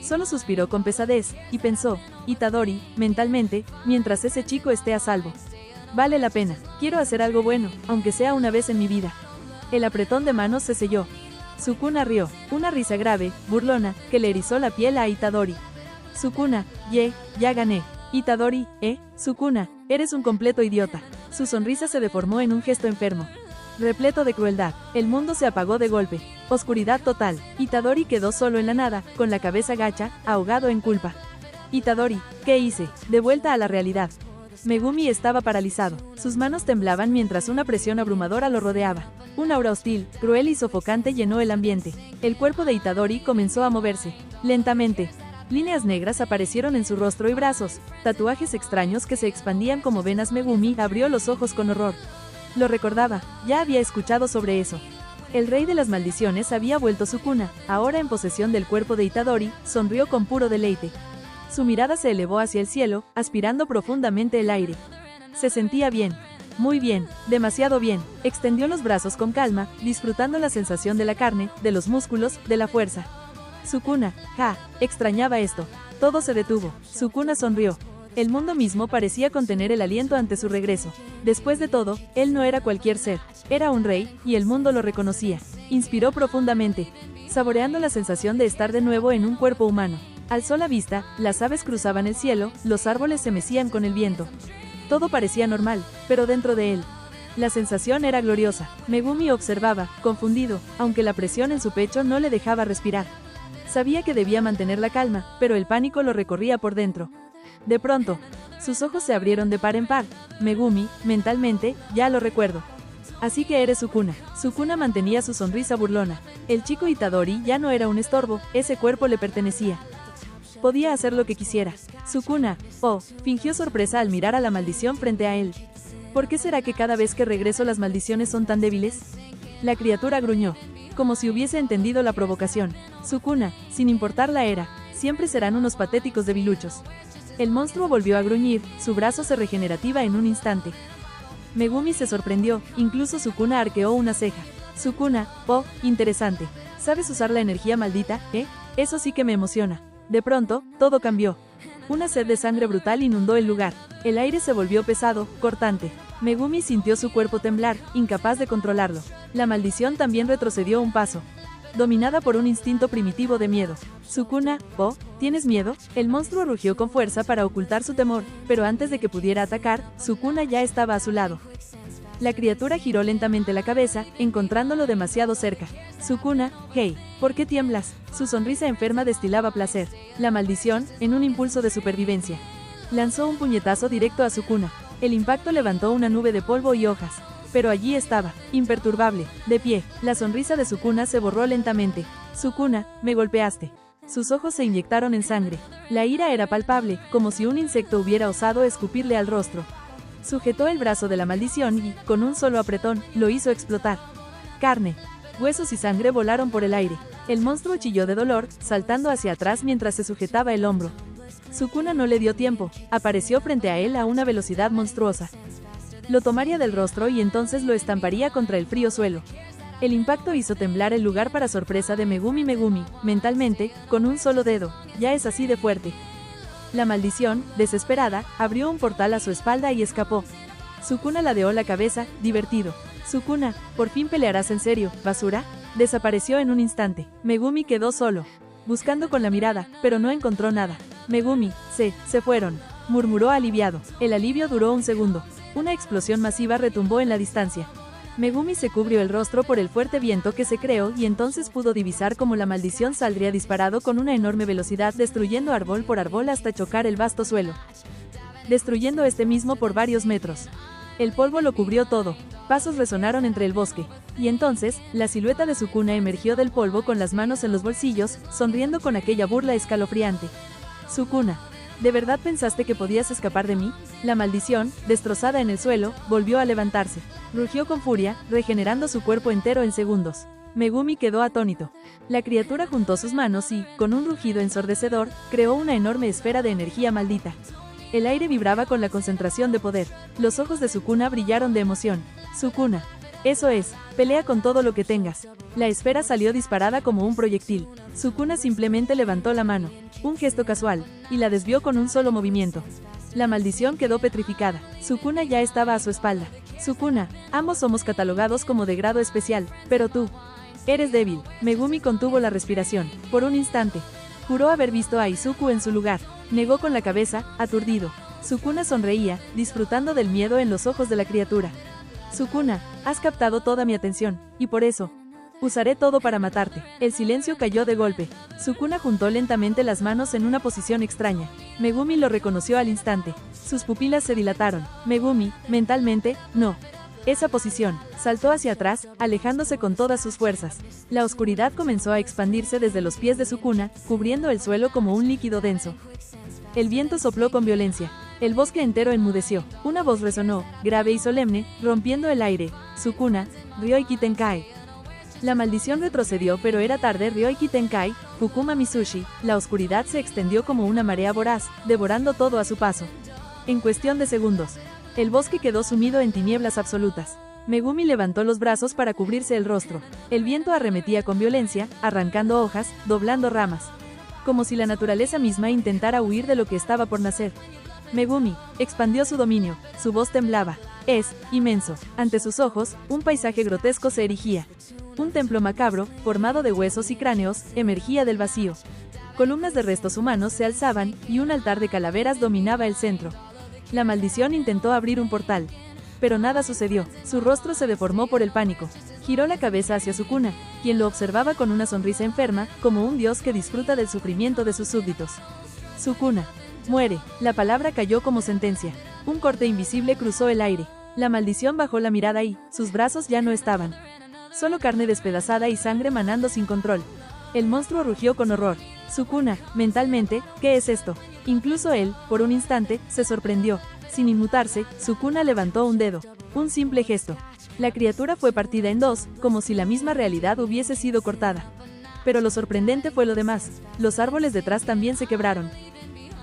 Speaker 1: Solo suspiró con pesadez, y pensó, Itadori, mentalmente, mientras ese chico esté a salvo. Vale la pena, quiero hacer algo bueno, aunque sea una vez en mi vida. El apretón de manos se selló. Sukuna rió, una risa grave, burlona, que le erizó la piel a Itadori. Sukuna, ya gané. Itadori, Sukuna, eres un completo idiota. Su sonrisa se deformó en un gesto enfermo. Repleto de crueldad, el mundo se apagó de golpe. Oscuridad total. Itadori quedó solo en la nada, con la cabeza gacha, ahogado en culpa. Itadori, ¿qué hice? De vuelta a la realidad. Megumi estaba paralizado. Sus manos temblaban mientras una presión abrumadora lo rodeaba. Un aura hostil, cruel y sofocante llenó el ambiente. El cuerpo de Itadori comenzó a moverse. Lentamente. Líneas negras aparecieron en su rostro y brazos, tatuajes extraños que se expandían como venas. Megumi abrió los ojos con horror. Lo recordaba, ya había escuchado sobre eso. El rey de las maldiciones había vuelto. Sukuna, ahora en posesión del cuerpo de Itadori, sonrió con puro deleite. Su mirada se elevó hacia el cielo, aspirando profundamente el aire. Se sentía bien. Muy bien, demasiado bien. Extendió los brazos con calma, disfrutando la sensación de la carne, de los músculos, de la fuerza. Sukuna, extrañaba esto. Todo se detuvo. Sukuna sonrió. El mundo mismo parecía contener el aliento ante su regreso. Después de todo, él no era cualquier ser. Era un rey, y el mundo lo reconocía. Inspiró profundamente, saboreando la sensación de estar de nuevo en un cuerpo humano. Alzó la vista, las aves cruzaban el cielo, los árboles se mecían con el viento. Todo parecía normal, pero dentro de él, la sensación era gloriosa. Megumi observaba, confundido, aunque la presión en su pecho no le dejaba respirar. Sabía que debía mantener la calma, pero el pánico lo recorría por dentro. De pronto, sus ojos se abrieron de par en par. Megumi, mentalmente, ya lo recuerdo. Así que eres Sukuna. Sukuna mantenía su sonrisa burlona. El chico Itadori ya no era un estorbo, ese cuerpo le pertenecía. Podía hacer lo que quisiera. Sukuna, fingió sorpresa al mirar a la maldición frente a él. ¿Por qué será que cada vez que regreso las maldiciones son tan débiles? La criatura gruñó, como si hubiese entendido la provocación. Sukuna, sin importar la era, siempre serán unos patéticos debiluchos. El monstruo volvió a gruñir, su brazo se regenerativa en un instante. Megumi se sorprendió, incluso Sukuna arqueó una ceja. Sukuna, interesante. ¿Sabes usar la energía maldita, Eso sí que me emociona. De pronto, todo cambió. Una sed de sangre brutal inundó el lugar. El aire se volvió pesado, cortante. Megumi sintió su cuerpo temblar, incapaz de controlarlo. La maldición también retrocedió un paso, dominada por un instinto primitivo de miedo. Sukuna, ¿tienes miedo? El monstruo rugió con fuerza para ocultar su temor, pero antes de que pudiera atacar, Sukuna ya estaba a su lado. La criatura giró lentamente la cabeza, encontrándolo demasiado cerca. Sukuna, ¿por qué tiemblas? Su sonrisa enferma destilaba placer. La maldición, en un impulso de supervivencia, lanzó un puñetazo directo a Sukuna. El impacto levantó una nube de polvo y hojas. Pero allí estaba, imperturbable, de pie. La sonrisa de Sukuna se borró lentamente. Sukuna, me golpeaste. Sus ojos se inyectaron en sangre. La ira era palpable, como si un insecto hubiera osado escupirle al rostro. Sujetó el brazo de la maldición y, con un solo apretón, lo hizo explotar. Carne, huesos y sangre volaron por el aire. El monstruo chilló de dolor, saltando hacia atrás mientras se sujetaba el hombro. Sukuna no le dio tiempo, apareció frente a él a una velocidad monstruosa. Lo tomaría del rostro y entonces lo estamparía contra el frío suelo. El impacto hizo temblar el lugar para sorpresa de Megumi. Mentalmente, con un solo dedo, ya es así de fuerte. La maldición, desesperada, abrió un portal a su espalda y escapó. Sukuna ladeó la cabeza, divertido. Sukuna, ¿por fin pelearás en serio, basura? Desapareció en un instante. Megumi quedó solo, buscando con la mirada, pero no encontró nada. Megumi, se fueron, murmuró aliviado. El alivio duró un segundo. Una explosión masiva retumbó en la distancia. Megumi se cubrió el rostro por el fuerte viento que se creó y entonces pudo divisar cómo la maldición saldría disparado con una enorme velocidad, destruyendo árbol por árbol hasta chocar el vasto suelo, destruyendo este mismo por varios metros. El polvo lo cubrió todo. Pasos resonaron entre el bosque. Y entonces, la silueta de Sukuna emergió del polvo con las manos en los bolsillos, sonriendo con aquella burla escalofriante. Sukuna, ¿de verdad pensaste que podías escapar de mí? La maldición, destrozada en el suelo, volvió a levantarse. Rugió con furia, regenerando su cuerpo entero en segundos. Megumi quedó atónito. La criatura juntó sus manos y, con un rugido ensordecedor, creó una enorme esfera de energía maldita. El aire vibraba con la concentración de poder. Los ojos de Sukuna brillaron de emoción. Sukuna. Eso es, pelea con todo lo que tengas. La esfera salió disparada como un proyectil. Sukuna simplemente levantó la mano, un gesto casual, y la desvió con un solo movimiento. La maldición quedó petrificada. Sukuna ya estaba a su espalda. Sukuna, ambos somos catalogados como de grado especial, pero tú eres débil. Megumi contuvo la respiración. Por un instante, juró haber visto a Izuku en su lugar. Negó con la cabeza, aturdido. Sukuna sonreía, disfrutando del miedo en los ojos de la criatura. Sukuna, has captado toda mi atención, y por eso usaré todo para matarte. El silencio cayó de golpe. Sukuna juntó lentamente las manos en una posición extraña. Megumi lo reconoció al instante. Sus pupilas se dilataron. Megumi, mentalmente, no. Esa posición, saltó hacia atrás, alejándose con todas sus fuerzas. La oscuridad comenzó a expandirse desde los pies de Sukuna, cubriendo el suelo como un líquido denso. El viento sopló con violencia. El bosque entero enmudeció. Una voz resonó, grave y solemne, rompiendo el aire. Sukuna, Ryoiki Tenkai. La maldición retrocedió, pero era tarde. Ryoiki Tenkai, Fukuma Mitsushi. La oscuridad se extendió como una marea voraz, devorando todo a su paso. En cuestión de segundos, el bosque quedó sumido en tinieblas absolutas. Megumi levantó los brazos para cubrirse el rostro. El viento arremetía con violencia, arrancando hojas, doblando ramas, como si la naturaleza misma intentara huir de lo que estaba por nacer. Megumi expandió su dominio, su voz temblaba. Es inmenso. Ante sus ojos, un paisaje grotesco se erigía. Un templo macabro, formado de huesos y cráneos, emergía del vacío. Columnas de restos humanos se alzaban, y un altar de calaveras dominaba el centro. La maldición intentó abrir un portal, pero nada sucedió. Su rostro se deformó por el pánico. Giró la cabeza hacia Sukuna, quien lo observaba con una sonrisa enferma, como un dios que disfruta del sufrimiento de sus súbditos. Sukuna, muere. La palabra cayó como sentencia. Un corte invisible cruzó el aire. La maldición bajó la mirada y, sus brazos ya no estaban. Solo carne despedazada y sangre manando sin control. El monstruo rugió con horror. Sukuna, mentalmente, ¿qué es esto? Incluso él, por un instante, se sorprendió. Sin inmutarse, Sukuna levantó un dedo. Un simple gesto. La criatura fue partida en dos, como si la misma realidad hubiese sido cortada. Pero lo sorprendente fue lo demás. Los árboles detrás también se quebraron,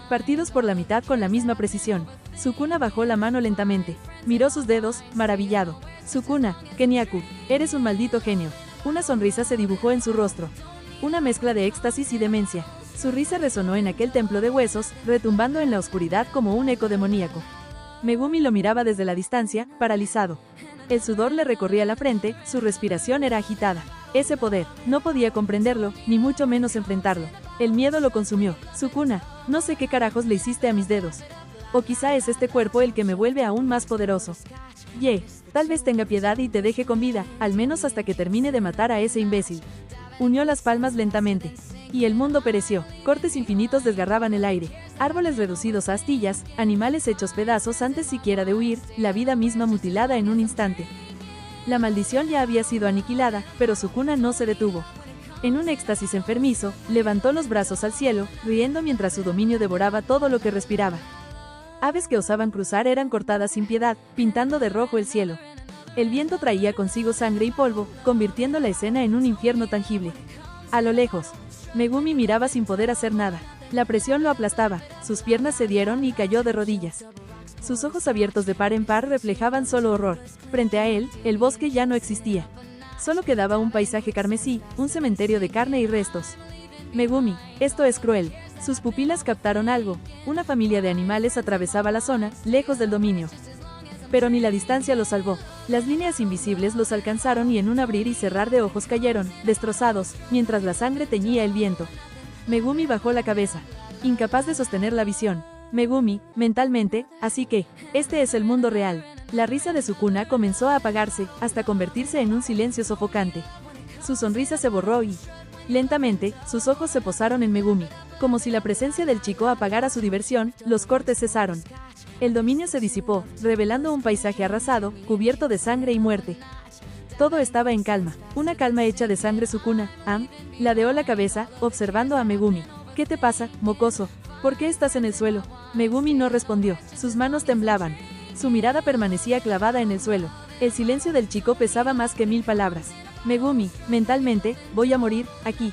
Speaker 1: partidos por la mitad con la misma precisión. Sukuna bajó la mano lentamente. Miró sus dedos, maravillado. Sukuna, Kenyaku, eres un maldito genio. Una sonrisa se dibujó en su rostro. Una mezcla de éxtasis y demencia. Su risa resonó en aquel templo de huesos, retumbando en la oscuridad como un eco demoníaco. Megumi lo miraba desde la distancia, paralizado. El sudor le recorría la frente, su respiración era agitada. Ese poder, no podía comprenderlo, ni mucho menos enfrentarlo. El miedo lo consumió. Sukuna, no sé qué carajos le hiciste a mis dedos. O quizá es este cuerpo el que me vuelve aún más poderoso. Tal vez tenga piedad y te deje con vida, al menos hasta que termine de matar a ese imbécil. Unió las palmas lentamente. Y el mundo pereció. Cortes infinitos desgarraban el aire. Árboles reducidos a astillas, animales hechos pedazos antes siquiera de huir, la vida misma mutilada en un instante. La maldición ya había sido aniquilada, pero Sukuna no se detuvo. En un éxtasis enfermizo, levantó los brazos al cielo, riendo mientras su dominio devoraba todo lo que respiraba. Aves que osaban cruzar eran cortadas sin piedad, pintando de rojo el cielo. El viento traía consigo sangre y polvo, convirtiendo la escena en un infierno tangible. A lo lejos, Megumi miraba sin poder hacer nada. La presión lo aplastaba, sus piernas cedieron y cayó de rodillas. Sus ojos abiertos de par en par reflejaban solo horror. Frente a él, el bosque ya no existía. Solo quedaba un paisaje carmesí, un cementerio de carne y restos. Megumi, esto es cruel. Sus pupilas captaron algo. Una familia de animales atravesaba la zona, lejos del dominio. Pero ni la distancia los salvó. Las líneas invisibles los alcanzaron y en un abrir y cerrar de ojos cayeron, destrozados, mientras la sangre teñía el viento. Megumi bajó la cabeza, incapaz de sostener la visión. Megumi, mentalmente, así que, este es el mundo real. La risa de Sukuna comenzó a apagarse, hasta convertirse en un silencio sofocante. Su sonrisa se borró y, lentamente, sus ojos se posaron en Megumi. Como si la presencia del chico apagara su diversión, los cortes cesaron. El dominio se disipó, revelando un paisaje arrasado, cubierto de sangre y muerte. Todo estaba en calma, una calma hecha de sangre. Sukuna, ladeó la cabeza, observando a Megumi. ¿Qué te pasa, mocoso? ¿Por qué estás en el suelo? Megumi no respondió, sus manos temblaban. Su mirada permanecía clavada en el suelo. El silencio del chico pesaba más que 1000 palabras. Megumi, mentalmente, voy a morir, aquí.